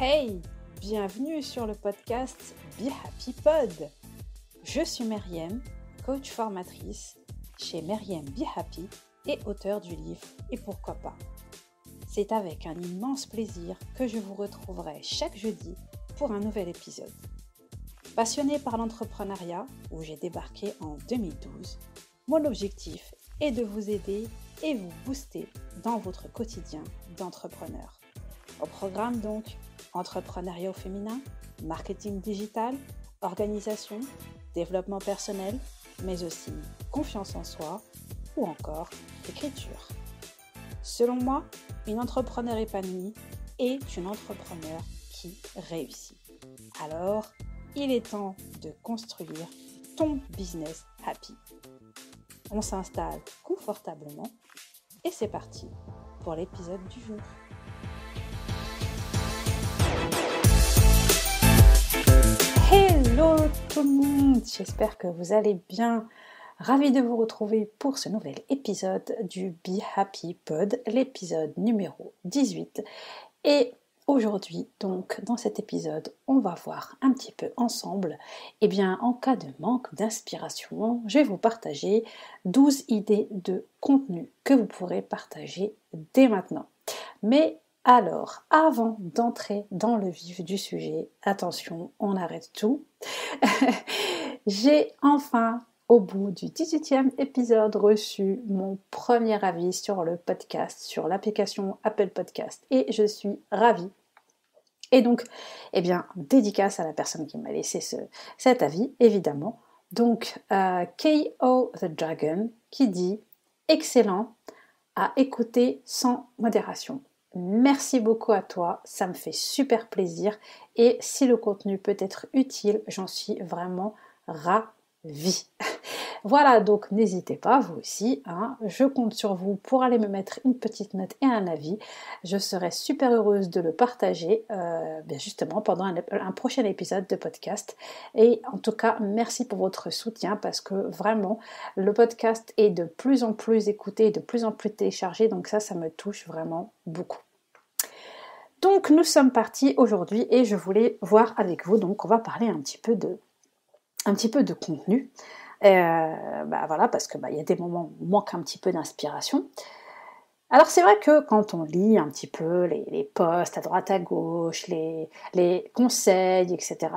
Hey, bienvenue sur le podcast Be Happy Pod. Je suis Meriem, coach formatrice chez Meriem Be Happy et auteure du livre Et pourquoi pas. C'est avec un immense plaisir que je vous retrouverai chaque jeudi pour un nouvel épisode. Passionnée par l'entrepreneuriat, où j'ai débarqué en 2012, mon objectif est de vous aider et vous booster dans votre quotidien d'entrepreneur. Au programme donc, entrepreneuriat au féminin, marketing digital, organisation, développement personnel, mais aussi confiance en soi ou encore écriture. Selon moi, une entrepreneur épanouie est une entrepreneur qui réussit. Alors, il est temps de construire ton business happy. On s'installe confortablement et c'est parti pour l'épisode du jour. Hello tout le monde, j'espère que vous allez bien. Ravie de vous retrouver pour ce nouvel épisode du Be Happy Pod, l'épisode numéro 18. Et aujourd'hui, donc, dans cet épisode, on va voir un petit peu ensemble, en cas de manque d'inspiration, je vais vous partager 12 idées de contenu que vous pourrez partager dès maintenant. Mais alors, avant d'entrer dans le vif du sujet, attention, on arrête tout. J'ai enfin, au bout du 18e épisode, reçu mon premier avis sur le podcast, sur l'application Apple Podcast. Et je suis ravie. Et donc, dédicace à la personne qui m'a laissé cet avis, évidemment. Donc, K.O. The Dragon qui dit « Excellent à écouter sans modération ». Merci beaucoup à toi, ça me fait super plaisir et si le contenu peut être utile, j'en suis vraiment ravie. Voilà, donc n'hésitez pas, vous aussi, je compte sur vous pour aller me mettre une petite note et un avis. Je serai super heureuse de le partager justement pendant un prochain épisode de podcast. Et en tout cas, merci pour votre soutien parce que vraiment, le podcast est de plus en plus écouté, de plus en plus téléchargé, donc ça me touche vraiment beaucoup. Donc nous sommes partis aujourd'hui et je voulais voir avec vous, donc on va parler un petit peu de contenu. Parce que y a des moments où on manque un petit peu d'inspiration. Alors c'est vrai que quand on lit un petit peu les posts à droite à gauche, les conseils, etc.,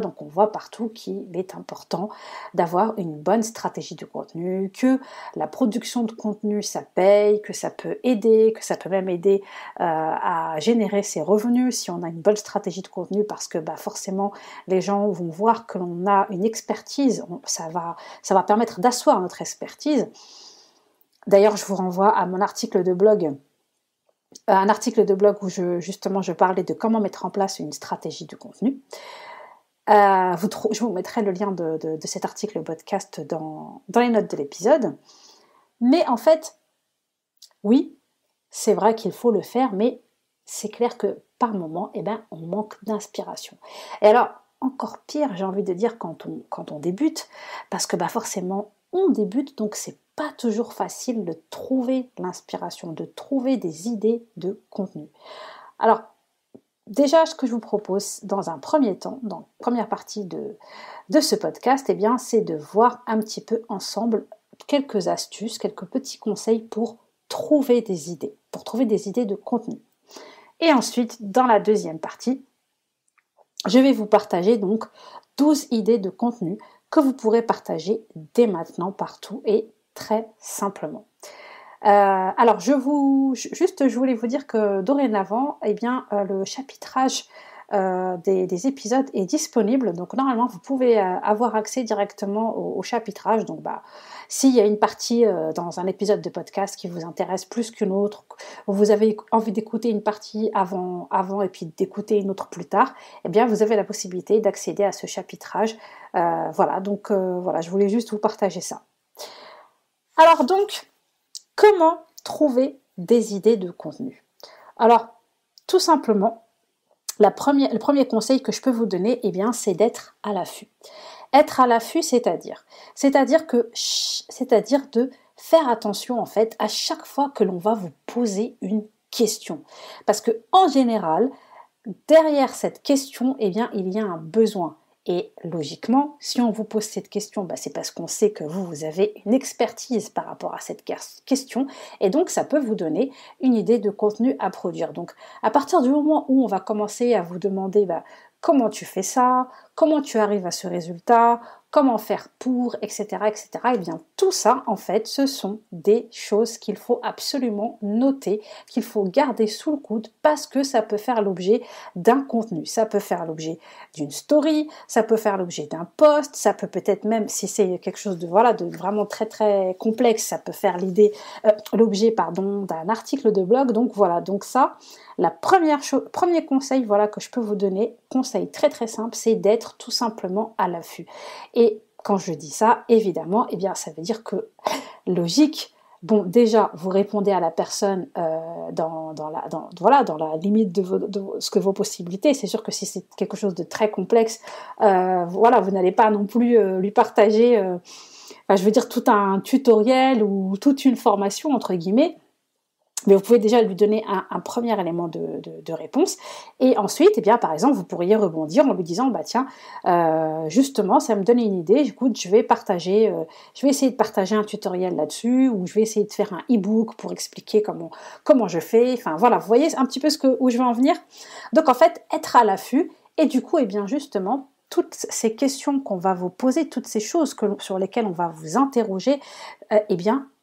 donc on voit partout qu'il est important d'avoir une bonne stratégie de contenu, que la production de contenu ça paye, que ça peut aider, que ça peut même aider à générer ses revenus si on a une bonne stratégie de contenu parce que forcément les gens vont voir que l'on a une expertise, ça va permettre d'asseoir notre expertise. D'ailleurs, je vous renvoie à mon article de blog, un article de blog où je parlais de comment mettre en place une stratégie de contenu. Je vous mettrai le lien de cet article podcast dans les notes de l'épisode. Mais en fait, oui, c'est vrai qu'il faut le faire, mais c'est clair que par moment, on manque d'inspiration. Et alors, encore pire, j'ai envie de dire quand on débute, parce que forcément, on débute, donc c'est pas toujours facile de trouver l'inspiration, de trouver des idées de contenu. Alors, déjà, ce que je vous propose dans un premier temps, dans la première partie de ce podcast, c'est de voir un petit peu ensemble quelques astuces, quelques petits conseils pour trouver des idées de contenu. Et ensuite, dans la deuxième partie, je vais vous partager donc 12 idées de contenu que vous pourrez partager dès maintenant partout et très simplement. Alors, je voulais vous dire que dorénavant, le chapitrage des épisodes est disponible. Donc, normalement, vous pouvez avoir accès directement au chapitrage. Donc, s'il y a une partie dans un épisode de podcast qui vous intéresse plus qu'une autre, vous avez envie d'écouter une partie avant et puis d'écouter une autre plus tard, vous avez la possibilité d'accéder à ce chapitrage. Je voulais juste vous partager ça. Alors donc, comment trouver des idées de contenu ? Alors, tout simplement, le premier conseil que je peux vous donner, c'est d'être à l'affût. Être à l'affût, c'est-à-dire de faire attention en fait à chaque fois que l'on va vous poser une question. Parce que en général, derrière cette question, eh bien, il y a un besoin. Et logiquement, si on vous pose cette question, c'est parce qu'on sait que vous avez une expertise par rapport à cette question, et donc ça peut vous donner une idée de contenu à produire. Donc à partir du moment où on va commencer à vous demander comment tu fais ça, comment tu arrives à ce résultat, comment faire pour, etc., etc., et bien tout ça, en fait, ce sont des choses qu'il faut absolument noter, qu'il faut garder sous le coude, parce que ça peut faire l'objet d'un contenu, ça peut faire l'objet d'une story, ça peut faire l'objet d'un post, ça peut peut-être même, si c'est quelque chose de vraiment très très complexe, ça peut faire l'objet d'un article de blog. Donc voilà, donc ça, premier conseil que je peux vous donner, conseil très très simple, c'est d'être tout simplement à l'affût. Et quand je dis ça, évidemment, ça veut dire que, logique, déjà, vous répondez à la personne dans la limite de ce que vos possibilités. C'est sûr que si c'est quelque chose de très complexe, vous n'allez pas non plus lui partager, tout un tutoriel ou toute une formation, entre guillemets. Mais vous pouvez déjà lui donner un premier élément de réponse. Et ensuite, par exemple, vous pourriez rebondir en lui disant, tiens, justement, ça me donne une idée. Écoute, je vais essayer de partager un tutoriel là-dessus, ou je vais essayer de faire un e-book pour expliquer comment je fais. Enfin, voilà, vous voyez un petit peu où je veux en venir. Donc, en fait, être à l'affût. Et du coup, justement, toutes ces questions qu'on va vous poser, toutes ces choses sur lesquelles on va vous interroger,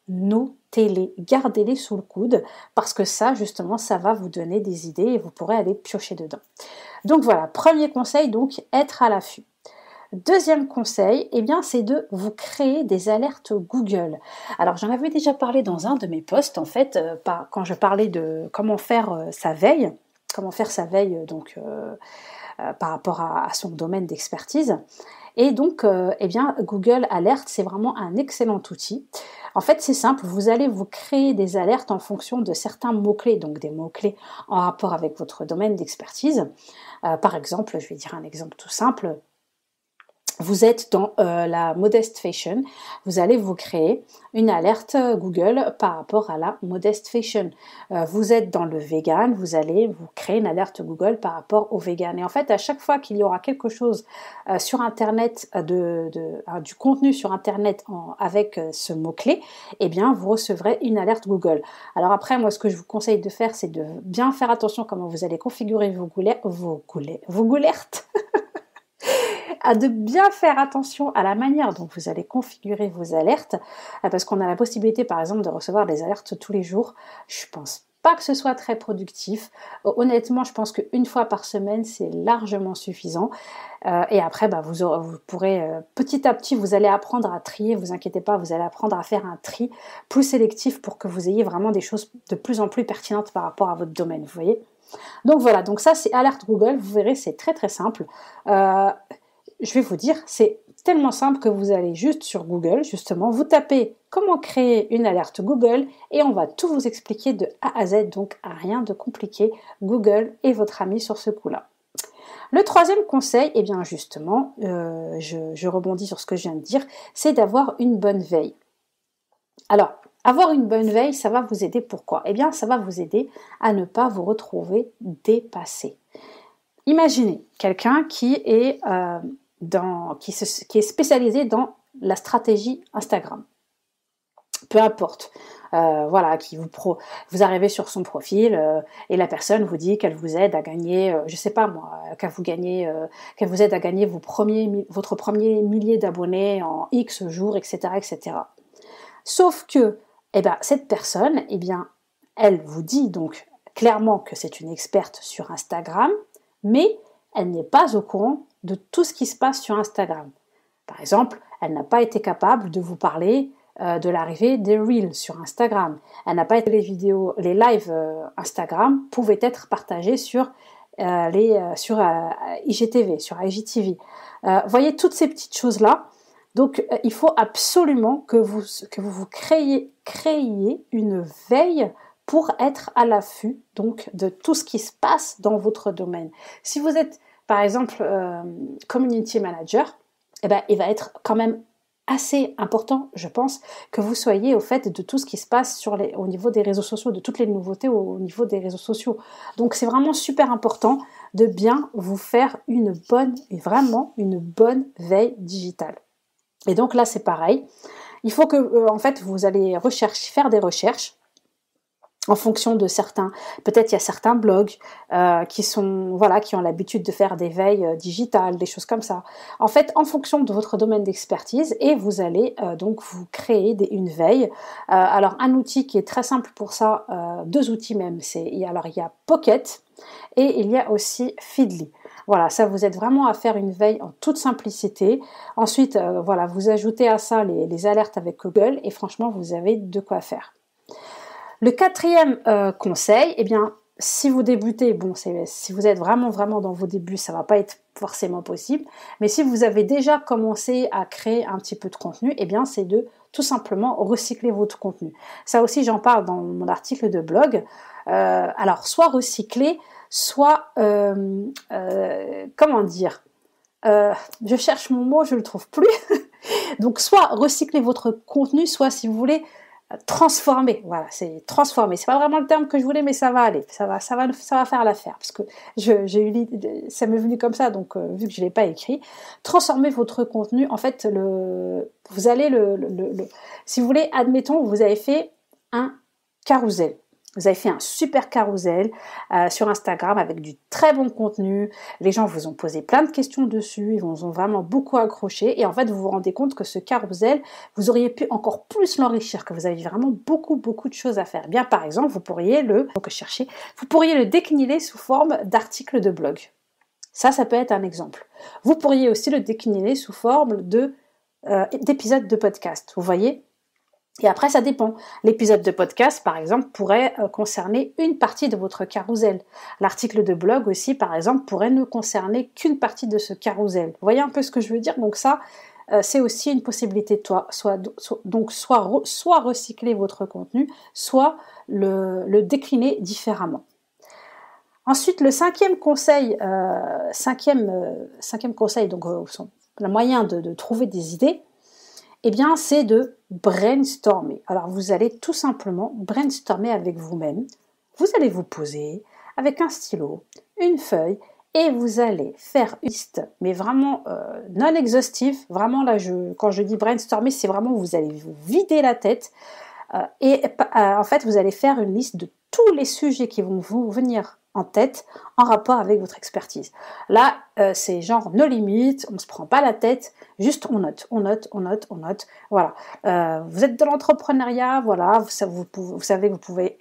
notez-les, gardez-les sous le coude, parce que ça, justement, ça va vous donner des idées et vous pourrez aller piocher dedans. Donc voilà, premier conseil, donc être à l'affût. Deuxième conseil, c'est de vous créer des alertes Google. Alors j'en avais déjà parlé dans un de mes posts, en fait, quand je parlais de comment faire sa veille, par rapport à son domaine d'expertise. Et donc, Google Alert, c'est vraiment un excellent outil. En fait, c'est simple, vous allez vous créer des alertes en fonction de certains mots-clés, donc des mots-clés en rapport avec votre domaine d'expertise. Par exemple, je vais dire un exemple tout simple. Vous êtes dans la modest fashion, vous allez vous créer une alerte Google par rapport à la modest fashion. Vous êtes dans le vegan, vous allez vous créer une alerte Google par rapport au vegan. Et en fait, à chaque fois qu'il y aura quelque chose sur Internet, du contenu sur Internet avec ce mot-clé, vous recevrez une alerte Google. Alors après, moi, ce que je vous conseille de faire, c'est de bien faire attention comment vous allez configurer vos alertes. De bien faire attention à la manière dont vous allez configurer vos alertes, parce qu'on a la possibilité par exemple de recevoir des alertes tous les jours. Je pense pas que ce soit très productif. Honnêtement, je pense qu'une fois par semaine, c'est largement suffisant. Et après, vous pourrez petit à petit, vous allez apprendre à trier, vous inquiétez pas, vous allez apprendre à faire un tri plus sélectif pour que vous ayez vraiment des choses de plus en plus pertinentes par rapport à votre domaine, vous voyez. Donc voilà, donc ça c'est alerte Google, vous verrez, c'est très très simple. Je vais vous dire, c'est tellement simple que vous allez juste sur Google, justement, vous tapez comment créer une alerte Google et on va tout vous expliquer de A à Z, donc rien de compliqué. Google est votre ami sur ce coup-là. Le troisième conseil, justement, je rebondis sur ce que je viens de dire, c'est d'avoir une bonne veille. Alors, avoir une bonne veille, ça va vous aider pourquoi ? Ça va vous aider à ne pas vous retrouver dépassé. Imaginez quelqu'un qui est spécialisé dans la stratégie Instagram. Peu importe. Vous arrivez sur son profil et la personne vous dit qu'elle vous aide à gagner, qu'elle vous aide à gagner votre premier millier d'abonnés en X jours, etc., etc. Sauf que, cette personne, elle vous dit donc clairement que c'est une experte sur Instagram, mais elle n'est pas au courant de tout ce qui se passe sur Instagram. Par exemple, elle n'a pas été capable de vous parler de l'arrivée des Reels sur Instagram. Elle n'a pas été les lives Instagram pouvaient être partagés sur IGTV, sur IGTV. Voyez toutes ces petites choses-là. Donc, il faut absolument que vous créiez une veille pour être à l'affût donc de tout ce qui se passe dans votre domaine. Si vous êtes, par exemple, community manager, il va être quand même assez important, je pense, que vous soyez au fait de tout ce qui se passe au niveau des réseaux sociaux, de toutes les nouveautés au niveau des réseaux sociaux. Donc c'est vraiment super important de bien vous faire vraiment une bonne veille digitale. Et donc là c'est pareil, il faut que en fait vous allez faire des recherches en fonction de certains, peut-être il y a certains blogs qui ont l'habitude de faire des veilles digitales, des choses comme ça. En fait, en fonction de votre domaine d'expertise, et vous allez donc vous créer une veille. Alors un outil qui est très simple pour ça, deux outils même. Il y a Pocket et il y a aussi Feedly. Voilà, ça vous aide vraiment à faire une veille en toute simplicité. Ensuite, vous ajoutez à ça les alertes avec Google et franchement, vous avez de quoi faire. Le quatrième conseil, eh bien, si vous débutez, si vous êtes vraiment dans vos débuts, ça va pas être forcément possible. Mais si vous avez déjà commencé à créer un petit peu de contenu, eh bien, c'est de tout simplement recycler votre contenu. Ça aussi, j'en parle dans mon article de blog. Alors, soit recycler, soit comment dire, je cherche mon mot, je le trouve plus. Donc, soit recycler votre contenu, soit si vous voulez transformer, voilà, c'est transformer. C'est pas vraiment le terme que je voulais, mais ça va aller, ça va faire l'affaire parce que j'ai eu l'idée, ça m'est venu comme ça, donc vu que je l'ai pas écrit, transformer votre contenu. En fait, vous allez si vous voulez, admettons, vous avez fait un carrousel. Vous avez fait un super carrousel sur Instagram avec du très bon contenu. Les gens vous ont posé plein de questions dessus, ils vous ont vraiment beaucoup accroché. Et en fait, vous vous rendez compte que ce carrousel, vous auriez pu encore plus l'enrichir, que vous avez vraiment beaucoup de choses à faire. Eh bien, par exemple, vous pourriez le décliner sous forme d'articles de blog. Ça peut être un exemple. Vous pourriez aussi le décliner sous forme d'épisodes de podcast. Vous voyez ? Et après, ça dépend. L'épisode de podcast, par exemple, pourrait concerner une partie de votre carrousel. L'article de blog aussi, par exemple, pourrait ne concerner qu'une partie de ce carrousel. Vous voyez un peu ce que je veux dire ? Donc ça, c'est aussi une possibilité. Soit recycler votre contenu, soit le décliner différemment. Ensuite, le cinquième conseil, donc le moyen de trouver des idées, eh bien, c'est de brainstormer. Alors, vous allez tout simplement brainstormer avec vous-même. Vous allez vous poser avec un stylo, une feuille, et vous allez faire une liste, mais vraiment non exhaustive. Vraiment, là, quand je dis brainstormer, c'est vraiment vous allez vous vider la tête. En fait, vous allez faire une liste de tous les sujets qui vont vous venir en tête en rapport avec votre expertise. Là, c'est genre no limite, on ne se prend pas la tête, juste on note. Voilà. Vous êtes dans l'entrepreneuriat, voilà, vous savez que vous pouvez,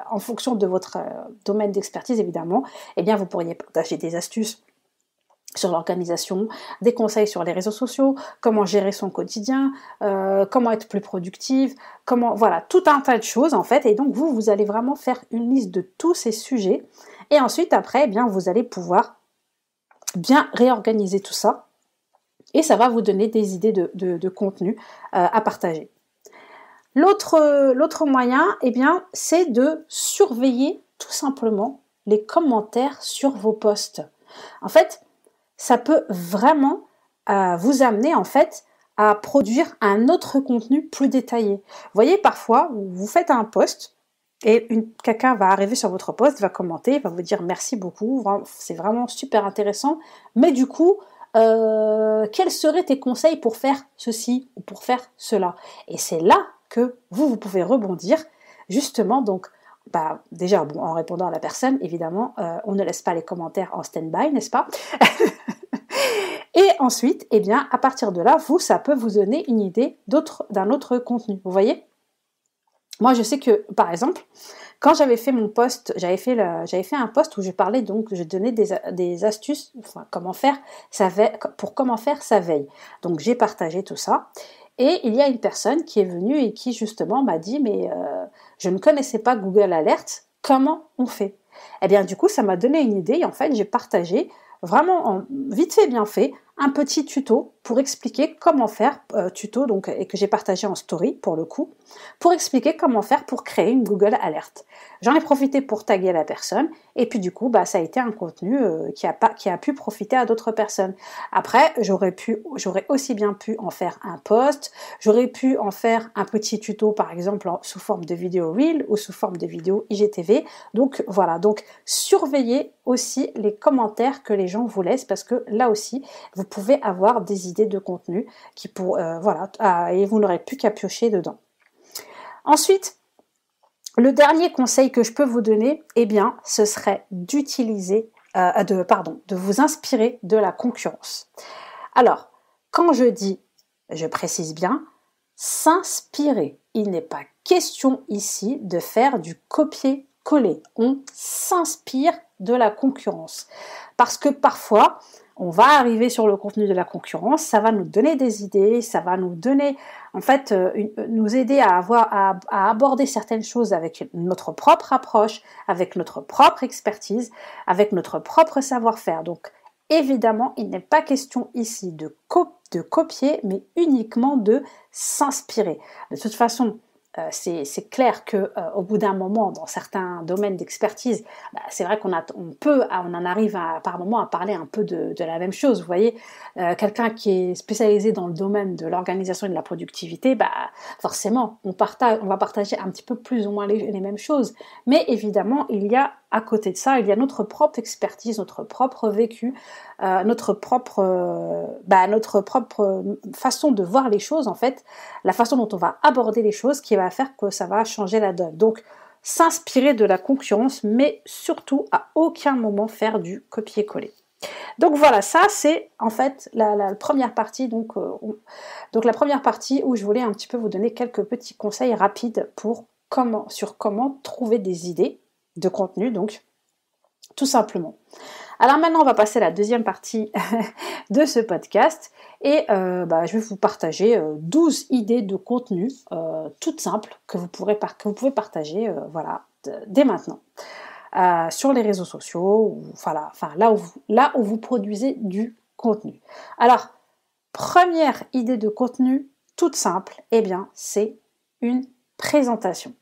en fonction de votre domaine d'expertise évidemment, eh bien vous pourriez partager des astuces sur l'organisation, des conseils sur les réseaux sociaux, comment gérer son quotidien, comment être plus productive, voilà, tout un tas de choses en fait. Et donc vous allez vraiment faire une liste de tous ces sujets. Et ensuite après, eh bien vous allez pouvoir bien réorganiser tout ça. Et ça va vous donner des idées de contenu à partager. L'autre moyen, eh bien, c'est de surveiller tout simplement les commentaires sur vos posts. En fait, ça peut vraiment vous amener en fait à produire un autre contenu plus détaillé. Vous voyez, parfois, vous faites un post et quelqu'un va arriver sur votre post, va commenter, va vous dire merci beaucoup, c'est vraiment super intéressant, mais du coup, quels seraient tes conseils pour faire ceci ou pour faire cela? Et c'est là que vous pouvez rebondir, justement, donc déjà, en répondant à la personne, évidemment, on ne laisse pas les commentaires en stand-by, n'est-ce pas? Et ensuite, eh bien, à partir de là, ça peut vous donner une idée d'un autre contenu. Vous voyez ? Moi, je sais que, par exemple, quand j'avais fait mon post, j'avais fait un post où je parlais donc, je donnais des astuces, comment faire sa veille. Donc, j'ai partagé tout ça. Et il y a une personne qui est venue et qui justement m'a dit, mais je ne connaissais pas Google Alerts, comment on fait? Eh bien, du coup, ça m'a donné une idée. Et en fait, j'ai partagé vraiment vite fait, bien fait, un petit tuto pour expliquer comment faire, tuto donc, et que j'ai partagé en story pour le coup, pour expliquer comment faire pour créer une Google Alert. J'en ai profité pour taguer la personne et puis du coup ça a été un contenu qui a pu profiter à d'autres personnes. Après j'aurais aussi bien pu en faire un post, j'aurais pu en faire un petit tuto par exemple sous forme de vidéo reel ou sous forme de vidéo IGTV. Donc voilà, donc surveillez aussi les commentaires que les gens vous laissent parce que là aussi vous pouvez avoir des idées de contenu et vous n'aurez plus qu'à piocher dedans. Ensuite, le dernier conseil que je peux vous donner, ce serait de vous inspirer de la concurrence. Alors, quand je précise bien, s'inspirer. Il n'est pas question ici de faire du copier-coller. On s'inspire de la concurrence. Parce que parfois, on va arriver sur le contenu de la concurrence, ça va nous donner des idées, ça va nous donner, nous aider à aborder certaines choses avec notre propre approche, avec notre propre expertise, avec notre propre savoir-faire. Donc, évidemment, il n'est pas question ici de copier, mais uniquement de s'inspirer. De toute façon, c'est clair que au bout d'un moment, dans certains domaines d'expertise, c'est vrai qu'on en arrive par moment à parler un peu de la même chose. Vous voyez, quelqu'un qui est spécialisé dans le domaine de l'organisation et de la productivité, forcément, on va partager un petit peu plus ou moins les mêmes choses. Mais évidemment, à côté de ça, il y a notre propre expertise, notre propre vécu, notre propre façon de voir les choses, en fait, la façon dont on va aborder les choses qui va faire que ça va changer la donne. Donc, s'inspirer de la concurrence, mais surtout à aucun moment faire du copier-coller. Donc voilà, ça c'est en fait la première partie. Donc la première partie où je voulais un petit peu vous donner quelques petits conseils rapides sur comment trouver des idées de contenu, donc tout simplement. Alors maintenant, on va passer à la deuxième partie de ce podcast et je vais vous partager 12 idées de contenu toutes simples que vous pouvez partager dès maintenant sur les réseaux sociaux, là où vous produisez du contenu. Alors, première idée de contenu toute simple, c'est une présentation.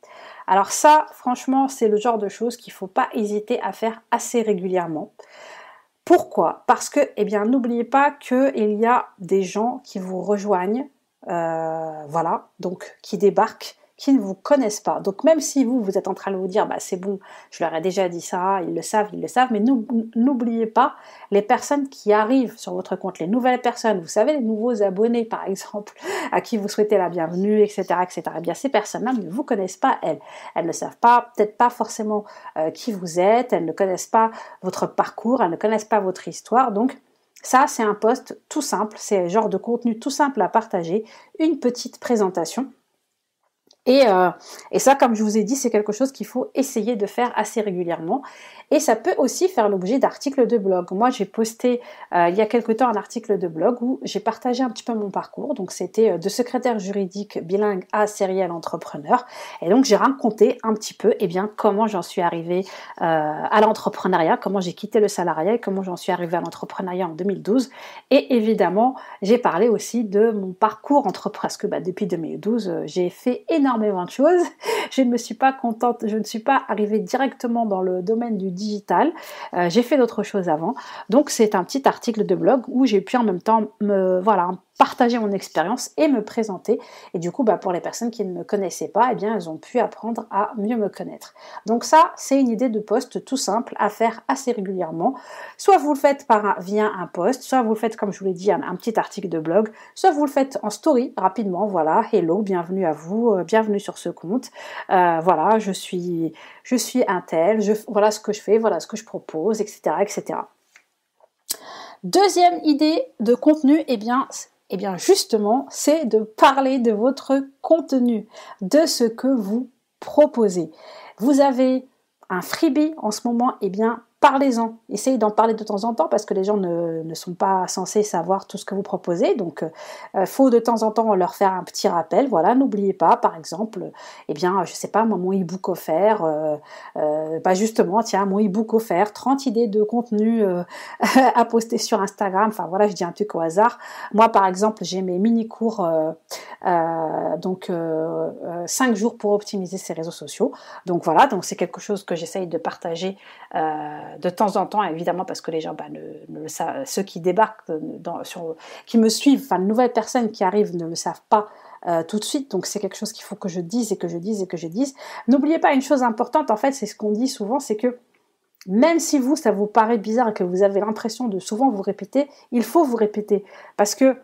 Alors ça, franchement, c'est le genre de choses qu'il ne faut pas hésiter à faire assez régulièrement. Pourquoi ? Parce que, n'oubliez pas qu'il y a des gens qui vous rejoignent, donc qui débarquent, qui ne vous connaissent pas. Donc même si vous êtes en train de vous dire, c'est bon, je leur ai déjà dit ça, ils le savent, mais n'oubliez pas les personnes qui arrivent sur votre compte, les nouvelles personnes, vous savez, les nouveaux abonnés par exemple, à qui vous souhaitez la bienvenue, etc., etc. Eh bien ces personnes-là ne vous connaissent pas, elles ne savent pas, peut-être pas forcément qui vous êtes, elles ne connaissent pas votre parcours, elles ne connaissent pas votre histoire, donc ça c'est un post tout simple, c'est le genre de contenu tout simple à partager, une petite présentation. Et ça, comme je vous ai dit, c'est quelque chose qu'il faut essayer de faire assez régulièrement. Et ça peut aussi faire l'objet d'articles de blog. Moi, j'ai posté il y a quelque temps un article de blog où j'ai partagé un petit peu mon parcours. Donc, c'était de secrétaire juridique bilingue à serial entrepreneur. Et donc, j'ai raconté un petit peu comment j'en suis arrivée à l'entrepreneuriat, comment j'ai quitté le salariat et comment j'en suis arrivée à l'entrepreneuriat en 2012. Et évidemment, j'ai parlé aussi de mon parcours entrepreneur parce que depuis 2012, j'ai fait énormément de choses. Je ne suis pas arrivée directement dans le domaine du digital. J'ai fait d'autres choses avant. Donc c'est un petit article de blog où j'ai pu en même temps partager mon expérience et me présenter. Et du coup, pour les personnes qui ne me connaissaient pas, elles ont pu apprendre à mieux me connaître. Donc ça, c'est une idée de post tout simple à faire assez régulièrement. Soit vous le faites via un post, soit vous le faites, comme je vous l'ai dit, un petit article de blog, soit vous le faites en story rapidement. Voilà, hello, bienvenue à vous, bienvenue sur ce compte. Je suis un tel, voilà ce que je fais, voilà ce que je propose, etc., etc. Deuxième idée de contenu, justement, c'est de parler de votre contenu, de ce que vous proposez. Vous avez un freebie en ce moment, parlez-en, essayez d'en parler de temps en temps parce que les gens ne sont pas censés savoir tout ce que vous proposez, donc faut de temps en temps leur faire un petit rappel, voilà, n'oubliez pas, par exemple, eh bien, je sais pas, moi, mon e-book offert, justement, tiens, mon e-book offert, 30 idées de contenu à poster sur Instagram, enfin voilà, je dis un truc au hasard. Moi, par exemple, j'ai mes mini-cours, 5 jours pour optimiser ses réseaux sociaux, donc voilà, donc c'est quelque chose que j'essaye de partager de temps en temps, évidemment, parce que les gens ne le savent, ceux qui débarquent, qui me suivent, enfin, de nouvelles personnes qui arrivent ne le savent pas tout de suite, donc c'est quelque chose qu'il faut que je dise et que je dise et que je dise. N'oubliez pas une chose importante, en fait, c'est ce qu'on dit souvent, c'est que même si ça vous paraît bizarre et que vous avez l'impression de souvent vous répéter, il faut vous répéter, parce que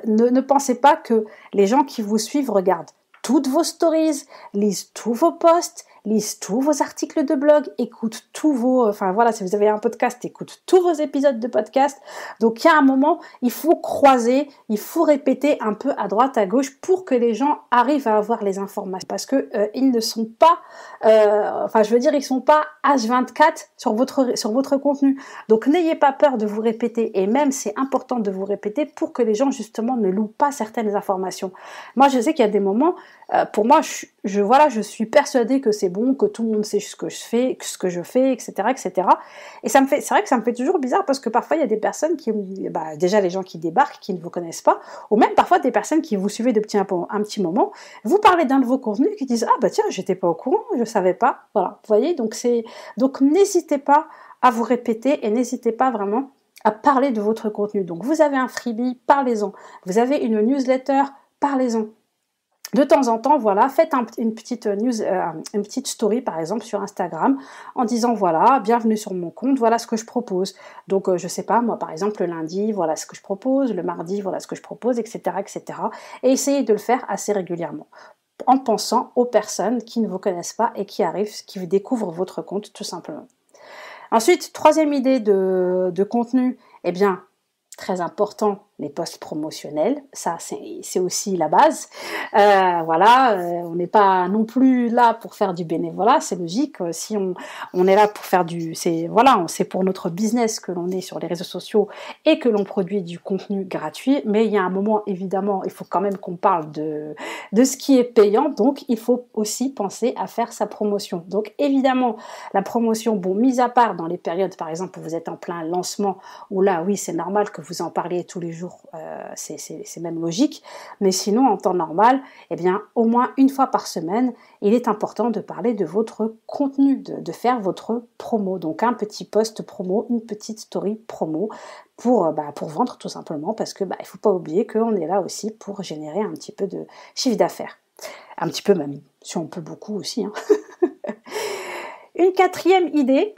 ne pensez pas que les gens qui vous suivent regardent toutes vos stories, lisent tous vos posts, lisent tous vos articles de blog, écoutent tous vos... Enfin voilà, si vous avez un podcast, écoutent tous vos épisodes de podcast. Donc il y a un moment, il faut croiser, il faut répéter un peu à droite, à gauche pour que les gens arrivent à avoir les informations. Parce que ils ne sont pas... ils sont pas H24 sur votre contenu. Donc n'ayez pas peur de vous répéter. Et même, c'est important de vous répéter pour que les gens, justement, ne louent pas certaines informations. Moi, je sais qu'il y a des moments... pour moi, je suis persuadée que c'est bon, que tout le monde sait ce que je fais, etc., etc. Et c'est vrai que ça me fait toujours bizarre parce que parfois il y a des personnes déjà les gens qui débarquent, qui ne vous connaissent pas, ou même parfois des personnes qui vous suivez depuis un petit moment, vous parlez d'un de vos contenus qui disent tiens, j'étais pas au courant, je savais pas, voilà, vous voyez, donc n'hésitez pas à vous répéter et n'hésitez pas vraiment à parler de votre contenu. Donc vous avez un freebie, parlez-en. Vous avez une newsletter, parlez-en. De temps en temps, voilà, faites une petite une petite story par exemple sur Instagram en disant voilà, bienvenue sur mon compte, voilà ce que je propose. Donc je sais pas, moi par exemple le lundi, voilà ce que je propose, le mardi, voilà ce que je propose, etc., etc. Et essayez de le faire assez régulièrement en pensant aux personnes qui ne vous connaissent pas et qui arrivent, qui découvrent votre compte tout simplement. Ensuite, troisième idée de contenu, eh bien, très important, les posts promotionnels, ça c'est aussi la base. On n'est pas non plus là pour faire du bénévolat, c'est logique. Si on est là pour faire c'est pour notre business que l'on est sur les réseaux sociaux et que l'on produit du contenu gratuit. Mais il y a un moment, évidemment, il faut quand même qu'on parle de ce qui est payant. Donc, il faut aussi penser à faire sa promotion. Donc, évidemment, la promotion, mis à part dans les périodes, par exemple, où vous êtes en plein lancement, où là, oui, c'est normal que vous en parliez tous les jours. C'est même logique, mais sinon en temps normal, eh bien au moins une fois par semaine, il est important de parler de votre contenu, de faire votre promo, donc un petit post promo, une petite story promo pour vendre tout simplement, parce que il faut pas oublier qu'on est là aussi pour générer un petit peu de chiffre d'affaires, un petit peu même, si on peut beaucoup aussi. Une quatrième idée,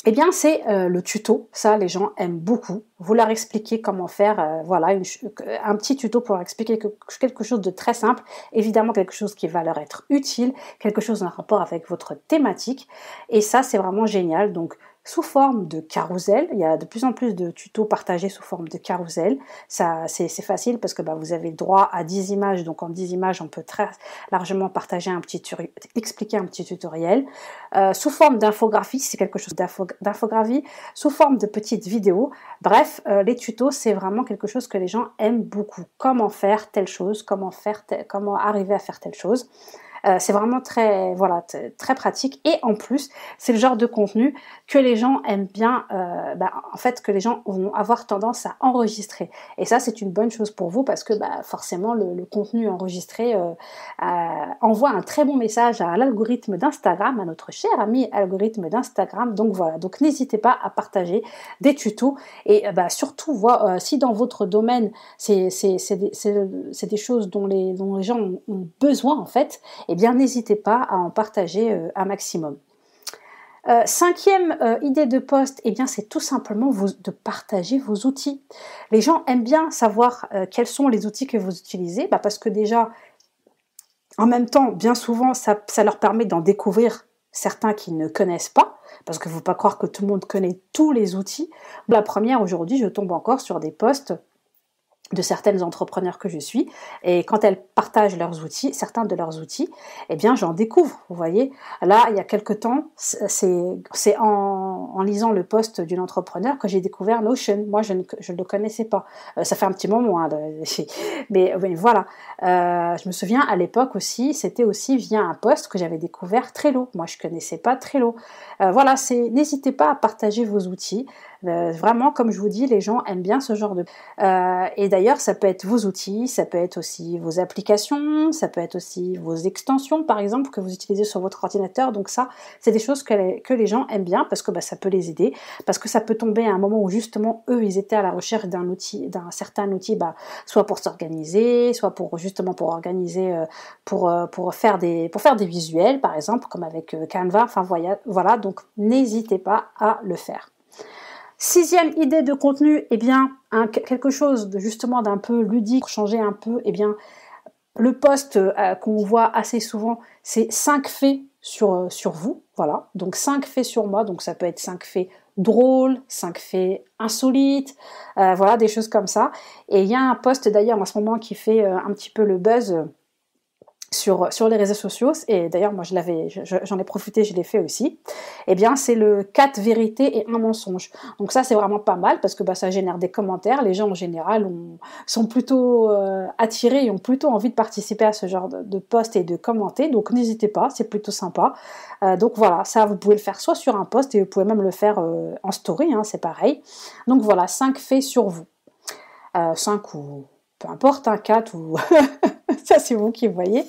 eh bien, c'est le tuto. Ça, les gens aiment beaucoup. Vous leur expliquez comment faire, un petit tuto pour leur expliquer quelque chose de très simple. Évidemment, quelque chose qui va leur être utile, quelque chose en rapport avec votre thématique. Et ça, c'est vraiment génial. Donc, sous forme de carrousel, il y a de plus en plus de tutos partagés sous forme de carrousel. Ça, c'est facile parce que vous avez droit à 10 images. Donc, en 10 images, on peut très largement expliquer un petit tutoriel. Sous forme d'infographie, c'est quelque chose d'infographie, sous forme de petites vidéos. Bref, les tutos, c'est vraiment quelque chose que les gens aiment beaucoup. Comment faire telle chose, comment arriver à faire telle chose. C'est vraiment très pratique, et en plus c'est le genre de contenu que les gens aiment bien, que les gens vont avoir tendance à enregistrer, et ça c'est une bonne chose pour vous parce que forcément le contenu enregistré envoie un très bon message à l'algorithme d'Instagram, à notre cher ami algorithme d'Instagram. Donc n'hésitez pas à partager des tutos, et surtout si dans votre domaine c'est des choses dont les gens ont besoin en fait, eh bien n'hésitez pas à en partager un maximum. Cinquième idée de post, eh bien c'est tout simplement de partager vos outils. Les gens aiment bien savoir quels sont les outils que vous utilisez, parce que déjà, en même temps, bien souvent, ça leur permet d'en découvrir certains qui ne connaissent pas, parce qu'il ne faut pas croire que tout le monde connaît tous les outils. La première, aujourd'hui, je tombe encore sur des posts de certaines entrepreneurs que je suis, et quand elles partagent leurs outils, certains de leurs outils, eh bien j'en découvre, vous voyez. Là, il y a quelque temps, c'est en lisant le post d'une entrepreneur que j'ai découvert Notion. Moi, je ne le connaissais pas. Ça fait un petit moment, hein, mais voilà. Je me souviens, à l'époque aussi, c'était aussi via un post que j'avais découvert Trello. Moi, je connaissais pas Trello. Voilà, n'hésitez pas à partager vos outils. Vraiment, comme je vous dis, les gens aiment bien ce genre de... et d'ailleurs, ça peut être vos outils, ça peut être aussi vos applications, ça peut être aussi vos extensions, par exemple, que vous utilisez sur votre ordinateur. Donc ça, c'est des choses que les gens aiment bien parce que ça peut les aider, parce que ça peut tomber à un moment où justement, eux, ils étaient à la recherche d'un certain outil, soit pour s'organiser, soit pour justement pour organiser, pour faire des visuels, par exemple, comme avec Canva. Enfin, voilà, donc n'hésitez pas à le faire. 6e idée de contenu, eh bien, quelque chose justement d'un peu ludique, pour changer un peu, eh bien, le post qu'on voit assez souvent, c'est 5 faits sur vous, voilà, donc 5 faits sur moi, donc ça peut être 5 faits drôles, 5 faits insolites, voilà, des choses comme ça. Et il y a un post d'ailleurs en ce moment qui fait un petit peu le buzz sur les réseaux sociaux, et d'ailleurs moi j'en ai profité, je l'ai fait aussi. Eh bien c'est le 4 vérités et un mensonge. Donc ça c'est vraiment pas mal parce que ça génère des commentaires. Les gens en général sont plutôt attirés et ont plutôt envie de participer à ce genre de post et de commenter. Donc n'hésitez pas, c'est plutôt sympa. Donc voilà, ça vous pouvez le faire soit sur un post et vous pouvez même le faire en story, hein, c'est pareil. Donc voilà, 5 faits sur vous. 5 ou peu importe, 4 ou... ça c'est vous qui voyez.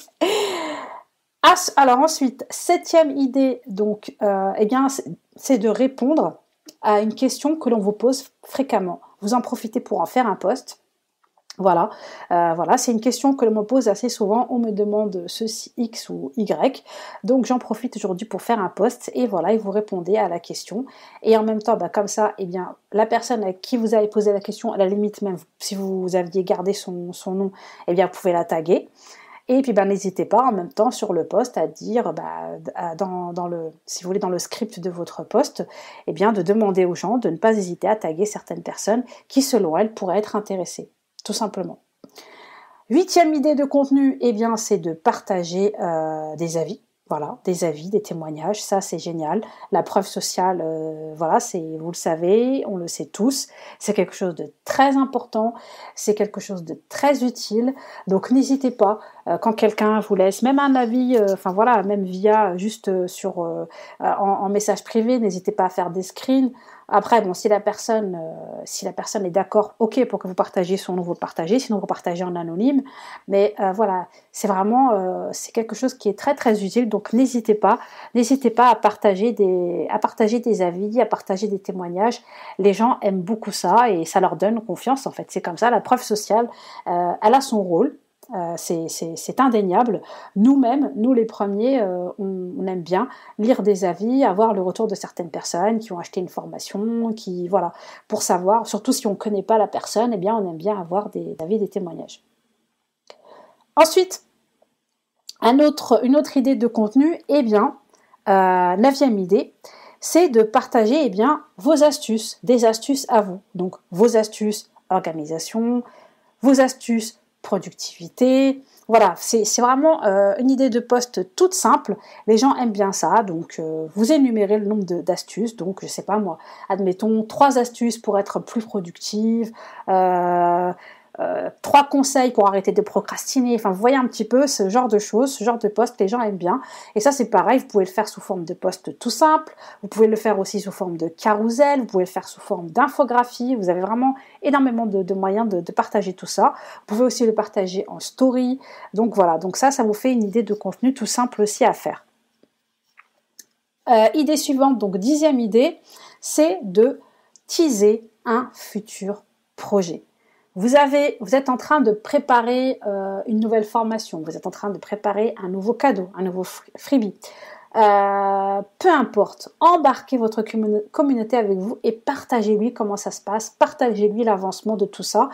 Alors ensuite, 7e idée, donc, eh bien, c'est de répondre à une question que l'on vous pose fréquemment. Vous en profitez pour en faire un post. Voilà, c'est une question que l'on me pose assez souvent. On me demande ceci, X ou Y. Donc j'en profite aujourd'hui pour faire un post et voilà, et vous répondez à la question. Et en même temps, comme ça, eh bien, la personne à qui vous avez posé la question, à la limite même, si vous aviez gardé son nom, eh bien, vous pouvez la taguer. Et puis n'hésitez pas en même temps sur le post à dire, si vous voulez, dans le script de votre post, eh bien, de demander aux gens de ne pas hésiter à taguer certaines personnes qui, selon elles, pourraient être intéressées. Tout simplement. 8e idée de contenu, eh bien, c'est de partager des avis. Voilà, des avis, des témoignages, ça c'est génial. La preuve sociale, voilà, vous le savez, on le sait tous, c'est quelque chose de très important, c'est quelque chose de très utile. Donc n'hésitez pas, quand quelqu'un vous laisse même un avis, même via juste en message privé, n'hésitez pas à faire des screens. Après, si la personne est d'accord, ok, pour que vous partagiez son nom, vous le partagez, sinon vous partagez en anonyme. Mais voilà, c'est vraiment, c'est quelque chose qui est très très utile. Donc n'hésitez pas à partager des avis, à partager des témoignages. Les gens aiment beaucoup ça et ça leur donne confiance. En fait, c'est comme ça. La preuve sociale, elle a son rôle. C'est indéniable. Nous-mêmes, nous les premiers, on aime bien lire des avis, avoir le retour de certaines personnes qui ont acheté une formation, pour savoir, surtout si on ne connaît pas la personne, eh bien on aime bien avoir des avis, des témoignages. Ensuite, une autre idée de contenu, 9e idée, c'est de partager vos astuces, des astuces à vous. Donc vos astuces organisation, vos astuces productivité. Voilà, c'est vraiment une idée de post toute simple. Les gens aiment bien ça, donc vous énumérez le nombre d'astuces. Donc, je sais pas moi, admettons 3 astuces pour être plus productive, 3 conseils pour arrêter de procrastiner. Enfin, vous voyez un petit peu ce genre de choses, ce genre de post, les gens aiment bien. Et ça, c'est pareil, vous pouvez le faire sous forme de post tout simple. Vous pouvez le faire aussi sous forme de carousel. Vous pouvez le faire sous forme d'infographie. Vous avez vraiment énormément de moyens de partager tout ça. Vous pouvez aussi le partager en story. Donc voilà, donc ça vous fait une idée de contenu tout simple aussi à faire. Idée suivante, donc 10e idée, c'est de teaser un futur projet. Vous êtes en train de préparer une nouvelle formation, vous êtes en train de préparer un nouveau cadeau, un nouveau freebie. peu importe, embarquez votre communauté avec vous et partagez-lui comment ça se passe, partagez-lui l'avancement de tout ça,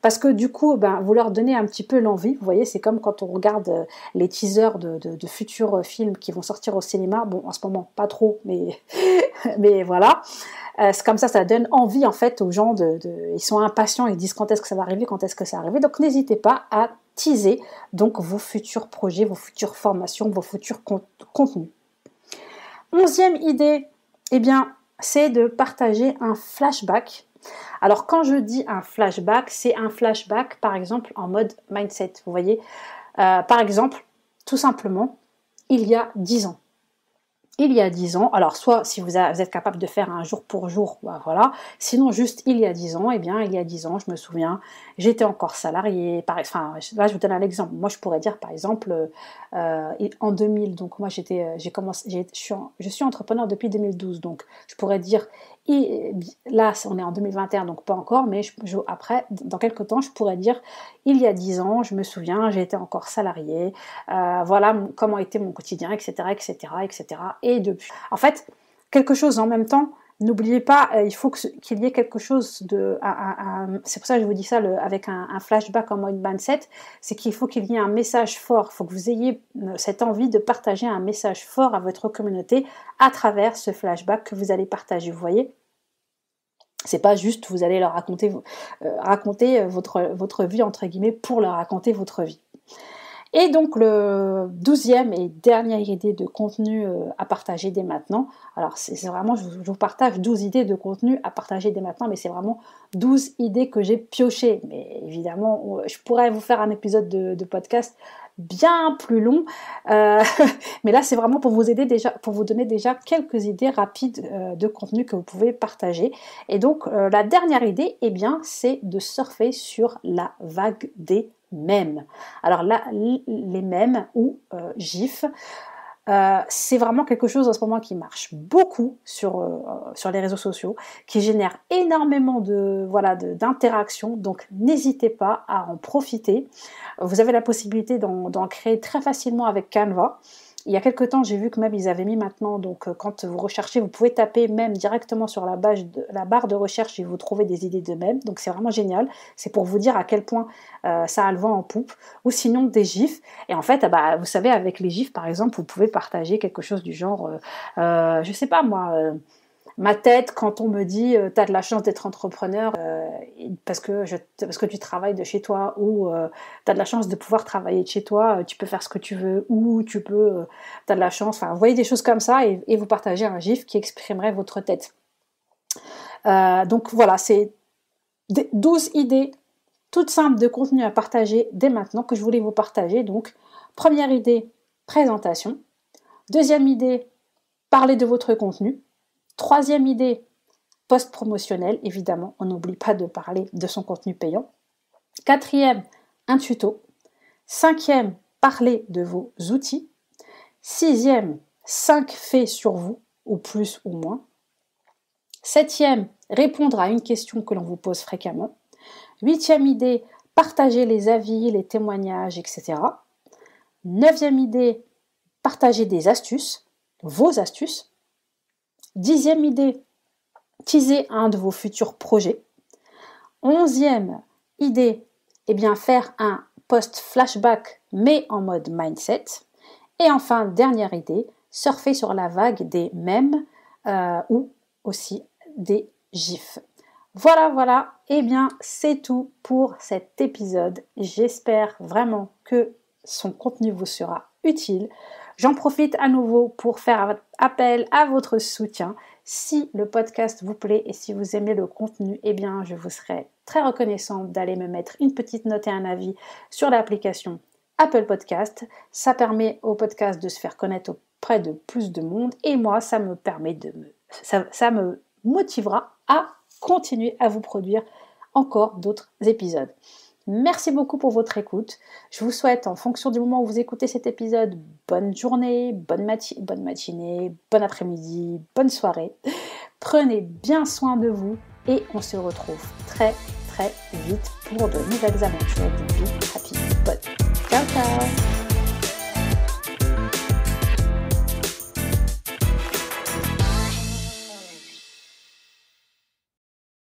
parce que du coup, vous leur donnez un petit peu l'envie. Vous voyez, c'est comme quand on regarde les teasers de futurs films qui vont sortir au cinéma. Bon, en ce moment, pas trop, mais, mais voilà. C'est comme ça donne envie en fait aux gens, ils sont impatients, ils disent quand est-ce que ça va arriver, quand est-ce que ça va arriver. Donc n'hésitez pas à teaser donc vos futurs projets, vos futures formations, vos futurs contenus. 11e idée, c'est de partager un flashback. Alors quand je dis un flashback, c'est un flashback par exemple en mode mindset. Vous voyez, par exemple, tout simplement, il y a 10 ans. Il y a 10 ans, alors soit si vous êtes capable de faire un jour pour jour, voilà. Sinon juste il y a 10 ans, il y a 10 ans, je me souviens, j'étais encore salariée, là je vous donne un exemple, moi je pourrais dire par exemple en 2000, donc moi je suis entrepreneur depuis 2012, donc je pourrais dire, là on est en 2021 donc pas encore, mais après dans quelques temps je pourrais dire il y a 10 ans, je me souviens, j'étais encore salariée, voilà comment était mon quotidien, etc. Et depuis. En fait, quelque chose en même temps, n'oubliez pas, il faut qu'il y ait quelque chose de... c'est pour ça que je vous dis ça avec un flashback en mode mindset, c'est qu'il faut qu'il y ait un message fort, il faut que vous ayez cette envie de partager un message fort à votre communauté à travers ce flashback que vous allez partager, vous voyez. C'est pas juste vous allez leur raconter votre vie entre guillemets pour leur raconter votre vie. Et donc le 12e et dernière idée de contenu à partager dès maintenant, alors c'est vraiment, je vous partage 12 idées de contenu à partager dès maintenant, mais c'est vraiment 12 idées que j'ai piochées. Mais évidemment, je pourrais vous faire un épisode de podcast bien plus long, mais là c'est vraiment pour vous aider déjà, pour vous donner déjà quelques idées rapides de contenu que vous pouvez partager. Et donc la dernière idée, c'est de surfer sur la vague des mèmes. Alors là, les mèmes ou gifs, c'est vraiment quelque chose en ce moment qui marche beaucoup sur les réseaux sociaux, qui génère énormément d'interactions, donc n'hésitez pas à en profiter. Vous avez la possibilité d'en créer très facilement avec Canva. Il y a quelques temps, j'ai vu que même ils avaient mis maintenant, donc quand vous recherchez, vous pouvez taper même directement sur la barre de recherche et vous trouvez des idées de mèmes. Donc c'est vraiment génial. C'est pour vous dire à quel point ça a le vent en poupe. Ou sinon des gifs. Et en fait, vous savez, avec les gifs, par exemple, vous pouvez partager quelque chose du genre, je sais pas moi... ma tête quand on me dit t'as de la chance d'être entrepreneur parce que tu travailles de chez toi, ou t'as de la chance de pouvoir travailler de chez toi, tu peux faire ce que tu veux, ou t'as de la chance, enfin vous voyez des choses comme ça et vous partagez un gif qui exprimerait votre tête. Donc voilà, c'est 12 idées toutes simples de contenu à partager dès maintenant que je voulais vous partager. Donc première idée, présentation. Deuxième idée, parler de votre contenu. Troisième idée, post promotionnel, évidemment, on n'oublie pas de parler de son contenu payant. Quatrième, un tuto. Cinquième, parler de vos outils. Sixième, 5 faits sur vous, ou plus ou moins. Septième, répondre à une question que l'on vous pose fréquemment. Huitième idée, partager les avis, les témoignages, etc. Neuvième idée, partager des astuces, vos astuces. 10e idée, teaser un de vos futurs projets. 11e idée, faire un post flashback mais en mode mindset. Et enfin, dernière idée, surfer sur la vague des mèmes ou aussi des gifs. Voilà, c'est tout pour cet épisode. J'espère vraiment que son contenu vous sera utile. J'en profite à nouveau pour faire appel à votre soutien. Si le podcast vous plaît et si vous aimez le contenu, je vous serai très reconnaissante d'aller me mettre une petite note et un avis sur l'application Apple Podcast. Ça permet au podcast de se faire connaître auprès de plus de monde et moi, ça me motivera à continuer à vous produire encore d'autres épisodes. Merci beaucoup pour votre écoute. Je vous souhaite, en fonction du moment où vous écoutez cet épisode, bonne journée, bonne matinée, bon après-midi, bonne soirée. Prenez bien soin de vous et on se retrouve très très vite pour de nouvelles aventures du Be Happy Pod. Ciao ciao!